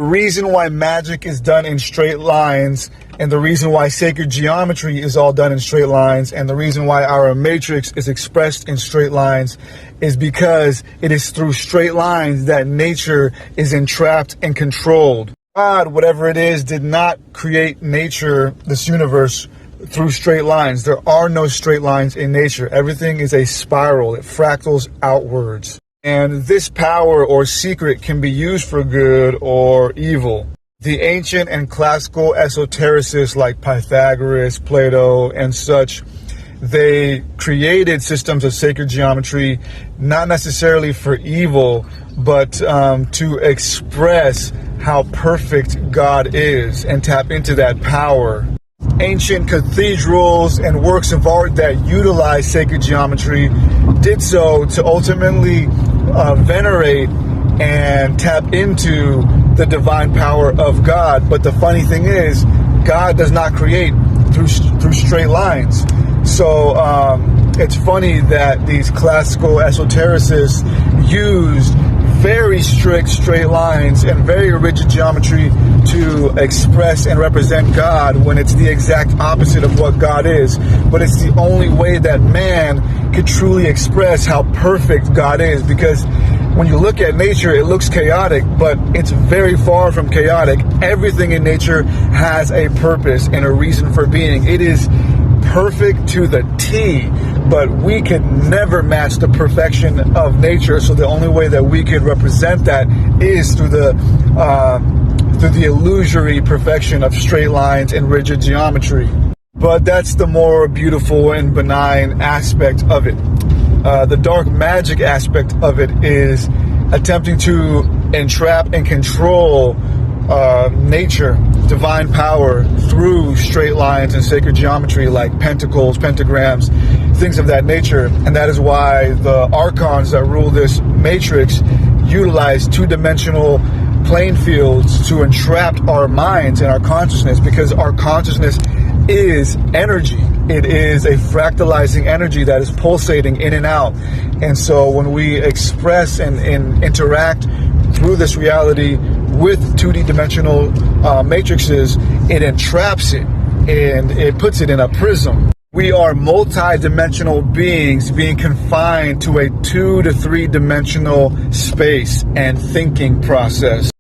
The reason why magic is done in straight lines, and the reason why sacred geometry is all done in straight lines, and the reason why our matrix is expressed in straight lines is because it is through straight lines that nature is entrapped and controlled. God, whatever it is, did not create nature, this universe, through straight lines. There are no straight lines in nature. Everything is a spiral. It fractals outwards. And this power or secret can be used for good or evil. The ancient and classical esotericists like Pythagoras, Plato, and such, they created systems of sacred geometry, not necessarily for evil, but to express how perfect God is and tap into that power. Ancient cathedrals and works of art that utilize sacred geometry did so to ultimately venerate and tap into the divine power of God. But the funny thing is, God does not create through straight lines. So it's funny that these classical esotericists used very strict straight lines and very rigid geometry to express and represent God, when it's the exact opposite of what God is. But it's the only way that man could truly express how perfect God is, because when you look at nature, it looks chaotic, but it's very far from chaotic. Everything in nature has a purpose and a reason for being. It is perfect to the T, but we could never match the perfection of nature. So the only way that we could represent that is through the illusory perfection of straight lines and rigid geometry. But that's the more beautiful and benign aspect of it. The dark magic aspect of it is attempting to entrap and control nature, divine power, through straight lines and sacred geometry like pentacles, pentagrams, things of that nature. And that is why the archons that rule this matrix utilize two-dimensional plane fields to entrap our minds and our consciousness, because our consciousness is energy. It is a fractalizing energy that is pulsating in and out. And so when we express and interact through this reality with 2D dimensional matrices, it entraps it and it puts it in a prism. We are multi-dimensional beings being confined to a 2 to 3 dimensional space and thinking process.